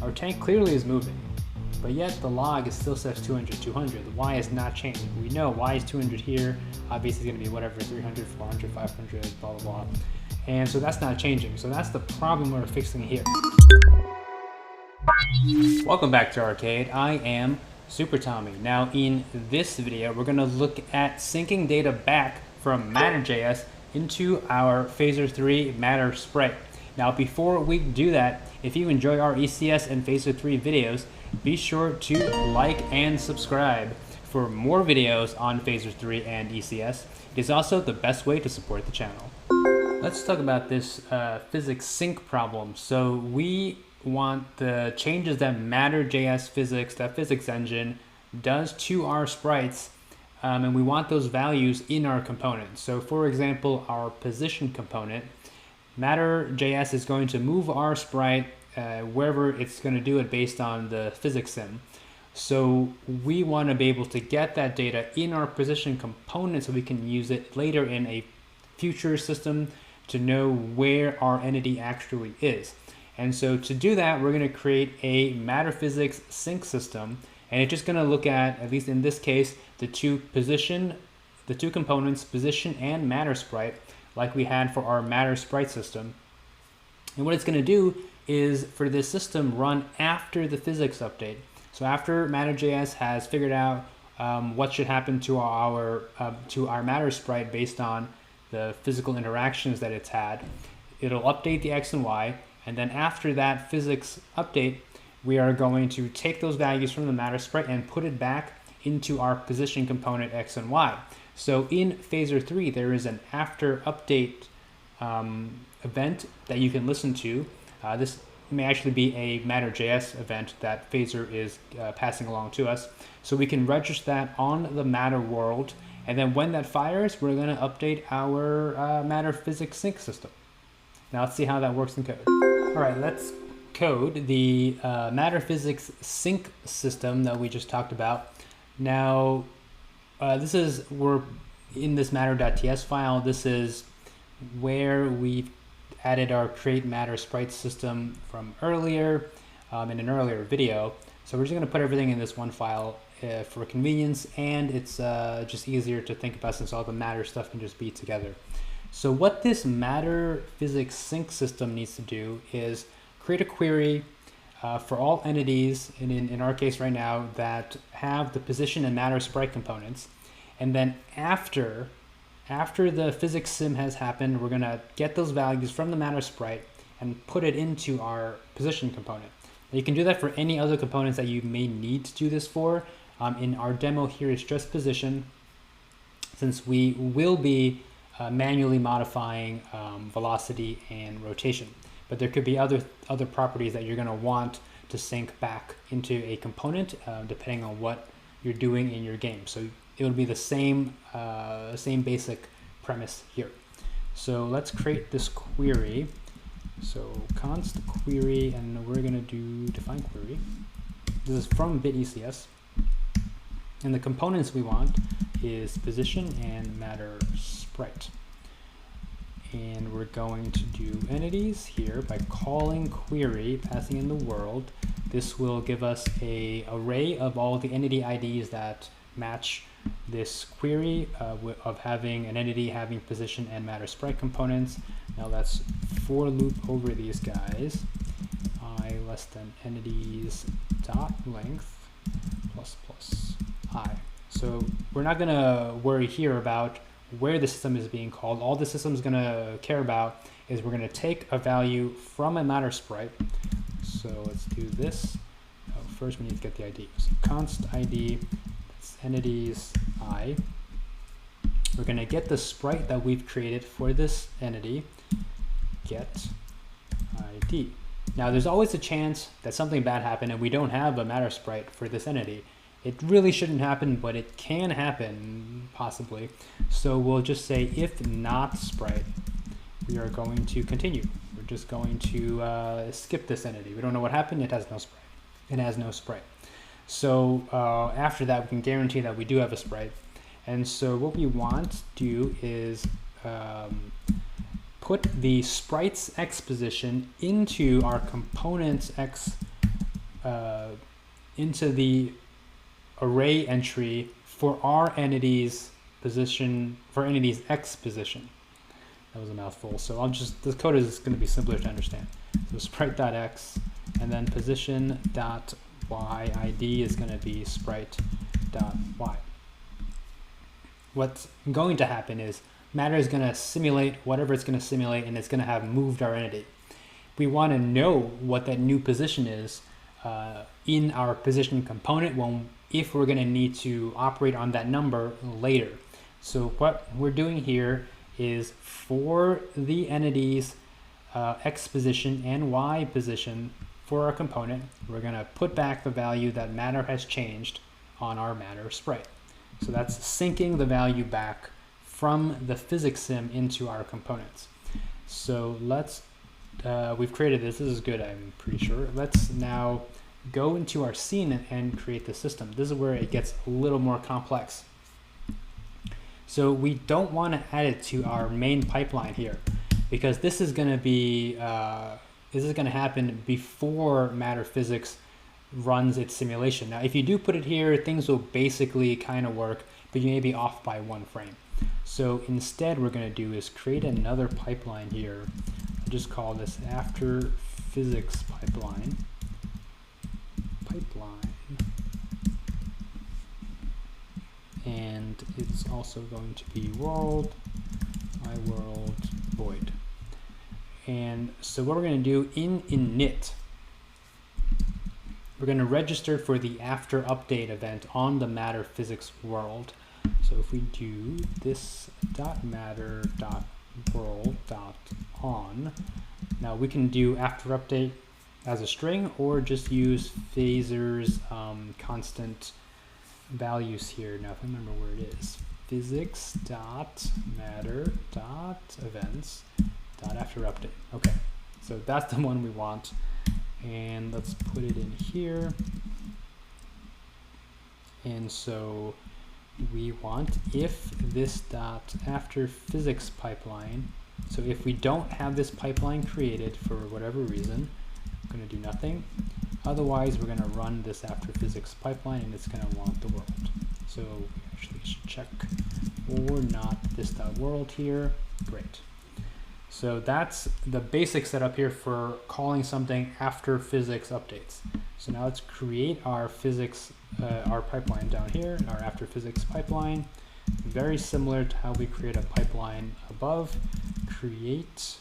Our tank clearly is moving, but yet the log is still says 200, 200. The y is not changing. We know y is 200 here. Obviously, it's going to be whatever, 300, 400, 500, blah, blah, blah. And so that's not changing. So that's the problem we're fixing here. Welcome back to Arcade. I am Super Tommy. Now, in this video, we're going to look at syncing data back from Matter.js into our Phaser 3 Matter sprite. Now, before we do that, if you enjoy our ECS and Phaser 3 videos, be sure to like and subscribe for more videos on Phaser 3 and ECS. It is also the best way to support the channel. Let's talk about this physics sync problem. So we want the changes that Matter.js physics, that physics engine, does to our sprites, and we want those values in our component. So for example, our position component, Matter.js is going to move our sprite wherever it's going to do it based on the physics sim. So we want to be able to get that data in our position component so we can use it later in a future system to know where our entity actually is. And so to do that, we're going to create a Matter physics sync system, and it's just going to look at least in this case, the two components, position and Matter sprite, like we had for our Matter sprite system. And what it's going to do is for this system run after the physics update. So after Matter.js has figured out what should happen to our Matter sprite based on the physical interactions that it's had, it'll update the X and Y. And then after that physics update, we are going to take those values from the Matter sprite and put it back into our position component X and Y. So in Phaser 3, there is an after update event that you can listen to. This may actually be a Matter.js event that Phaser is passing along to us. So we can register that on the Matter world. And then when that fires, we're going to update our Matter physics sync system. Now let's see how that works in code. All right, let's code the Matter physics sync system that we just talked about. Now, we're in this Matter.ts file. This is where we've added our create Matter sprite system from earlier in an earlier video. So we're just going to put everything in this one file for convenience, and it's just easier to think about since all the Matter stuff can just be together. So what this Matter physics sync system needs to do is create a query for all entities, in our case right now, that have the position and Matter sprite components. And then after the physics sim has happened, we're going to get those values from the Matter sprite and put it into our position component. Now you can do that for any other components that you may need to do this for. In our demo here is just position, since we will be manually modifying velocity and rotation. But there could be other properties that you're going to want to sync back into a component depending on what you're doing in your game. So it'll be the same basic premise here. So let's create this query. So const query, and we're going to do define query. This is from bitECS. And the components we want is position and Matter sprite. And we're going to do entities here by calling query, passing in the world. This will give us an array of all the entity IDs that match this query of having an entity having position and Matter sprite components. Now let's for loop over these guys. I less than entities dot length plus plus I. So we're not going to worry here about where the system is being called. All the system is going to care about is we're going to take a value from a Matter sprite. So let's do this. First we need to get the ID. So const ID, that's entities I. We're going to get the sprite that we've created for this entity, get ID. Now there's always a chance that something bad happened and we don't have a Matter sprite for this entity. It really shouldn't happen, but it can happen, possibly. So we'll just say if not sprite, we are going to continue. We're just going to skip this entity. We don't know what happened, it has no sprite. It has no sprite. So after that, we can guarantee that we do have a sprite. And so what we want to do is put the sprite's X position into our component's X into the array entry for our entity's position, for entity's X position. That was a mouthful. So the code is going to be simpler to understand. So sprite.x, and then position.y ID is going to be sprite.y. What's going to happen is Matter is going to simulate whatever it's going to simulate, and it's going to have moved our entity. We want to know what that new position is in our position component if we're going to need to operate on that number later. So what we're doing here is for the entities X position and Y position for our component, we're going to put back the value that Matter has changed on our Matter sprite. So that's syncing the value back from the physics sim into our components. So let's, we've created this. This is good, I'm pretty sure. Let's now go into our scene and create the system. This is where it gets a little more complex. So we don't want to add it to our main pipeline here, because this is going to be, this is going to happen before Matter Physics runs its simulation. Now, if you do put it here, things will basically kind of work, but you may be off by 1 frame. So instead, we're going to do is create another pipeline here. I'll just call this after physics pipeline. And it's also going to be world, my world, void. And so what we're going to do in init, we're going to register for the after update event on the Matter Physics world. So if we do this .matter.world.on, now we can do after update as a string or just use Phaser's constant values here. Now if I remember where it is, physics.matter.events.after update. Okay, so that's the one we want, and let's put it in here. And so we want if this dot after physics pipeline. So if we don't have this pipeline created for whatever reason, I'm going to do nothing. Otherwise, we're going to run this after physics pipeline, and it's going to want the world. So we actually should check or not this dot world here. Great. So that's the basic setup here for calling something after physics updates. So now let's create our physics, our pipeline down here, our after physics pipeline. Very similar to how we create a pipeline above. Create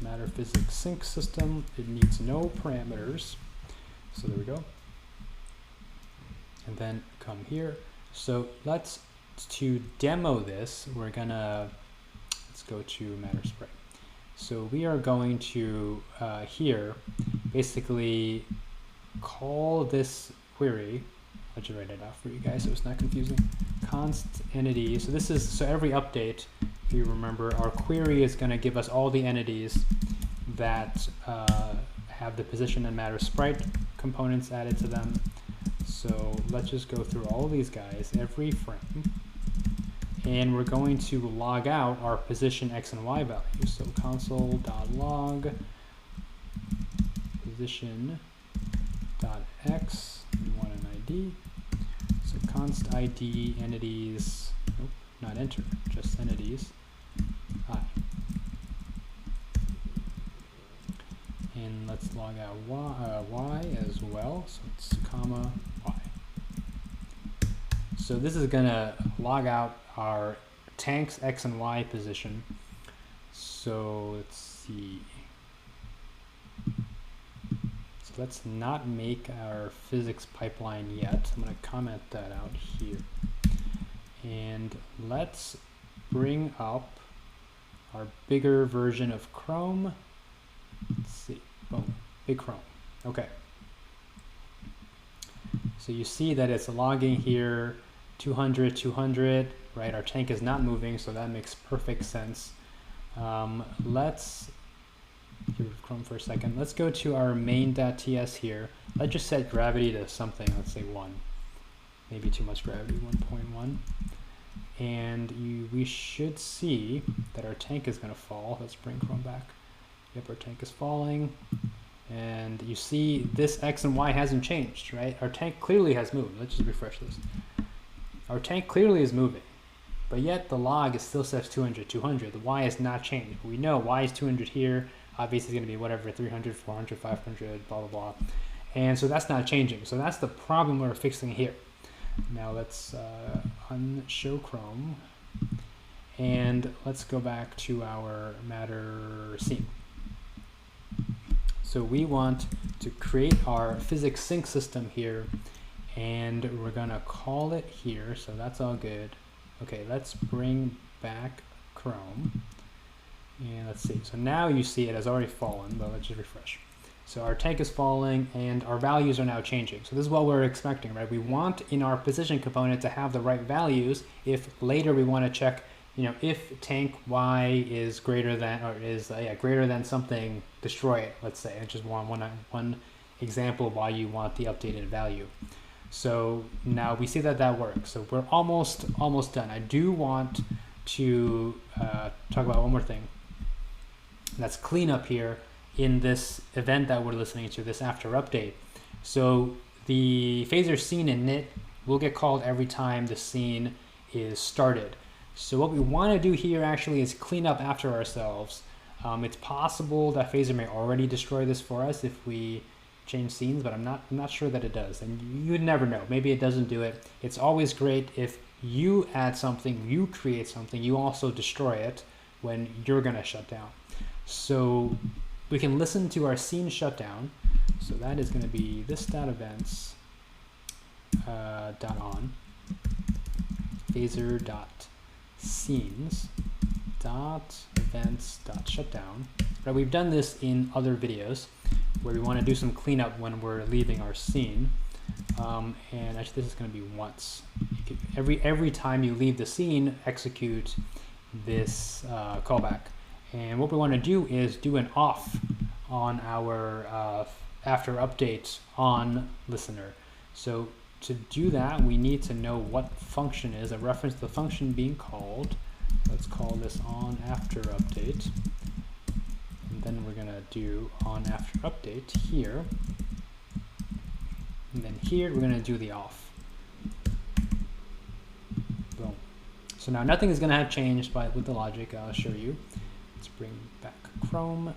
Matter Physics sync system. It needs no parameters. So there we go. And then come here. So to demo this, we're gonna, let's go to Matter Sprite. So we are going to here basically call this query. I'll just write it out for you guys so it's not confusing. Const entity. So this is, so every update, if you remember, our query is going to give us all the entities that have the position and Matter sprite components added to them. So let's just go through all of these guys every frame. And we're going to log out our position X and Y values. So console.log position.x, we want an ID. So const ID entities, nope, not enter, just entities, I. And let's log out y as well, so it's comma y. So this is gonna log out our tank's X and Y position. So let's see. So let's not make our physics pipeline yet. I'm going to comment that out here. And let's bring up our bigger version of Chrome. Let's see. Boom. Big Chrome. Okay. So you see that it's logging here 200, 200, right? Our tank is not moving, so that makes perfect sense. Let's get rid of Chrome for a second. Let's go to our main.ts here. Let's just set gravity to something, let's say 1. Maybe too much gravity, 1.1. And we should see that our tank is going to fall. Let's bring Chrome back. Yep, our tank is falling. And you see this X and Y hasn't changed, right? Our tank clearly has moved. Let's just refresh this. Our tank clearly is moving, but yet the log is still says 200, 200. The Y has not changed. We know Y is 200 here. Obviously it's going to be whatever, 300, 400, 500, blah, blah, blah. And so that's not changing. So that's the problem we're fixing here. Now let's unshow Chrome. And let's go back to our Matter scene. So we want to create our physics sync system here, and we're gonna call it here, so that's all good. Okay, let's bring back Chrome, and let's see. So now you see it has already fallen, but let's just refresh. So our tank is falling, and our values are now changing. So this is what we're expecting, right? We want in our position component to have the right values if later we want to check, you know, if tank Y is greater than, or is greater than something, destroy it, let's say. I just want one example why you want the updated value. So now we see that that works. So we're almost done. I do want to talk about one more thing. That's cleanup here in this event that we're listening to, this after update. So the phaser scene init will get called every time the scene is started. So what we want to do here actually is clean up after ourselves. It's possible that phaser may already destroy this for us if we change scenes, but I'm not sure that it does. And you would never know. Maybe it doesn't do it. It's always great if you add something, you create something, you also destroy it when you're gonna shut down. So we can listen to our scene shutdown. So that is gonna be this dot events dot on phaser dot scenes dot events dot shutdown. Right, we've done this in other videos where we want to do some cleanup when we're leaving our scene, and actually this is going to be once. Every time you leave the scene, execute this callback. And what we want to do is do an off on our after update on listener. So to do that, we need to know what function is, a reference to the function being called. Let's call this on after update. And then we're gonna do on after update here. And then here we're gonna do the off. Boom. So now nothing is gonna have changed with the logic. I'll show you. Let's bring back Chrome.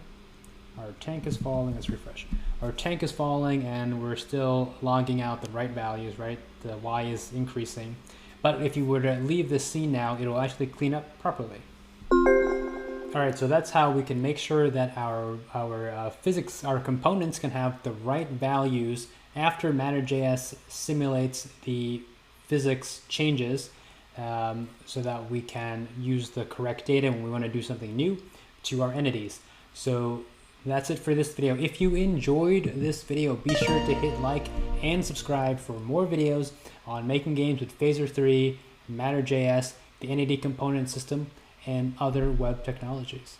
Our tank is falling. Let's refresh. Our tank is falling and we're still logging out the right values, right? The Y is increasing. But if you were to leave this scene now, it will actually clean up properly. All right, so that's how we can make sure that our physics, our components can have the right values after Matter.js simulates the physics changes, so that we can use the correct data when we want to do something new to our entities. So that's it for this video. If you enjoyed this video, be sure to hit like and subscribe for more videos on making games with Phaser 3, Matter.js, the entity component system, and other web technologies.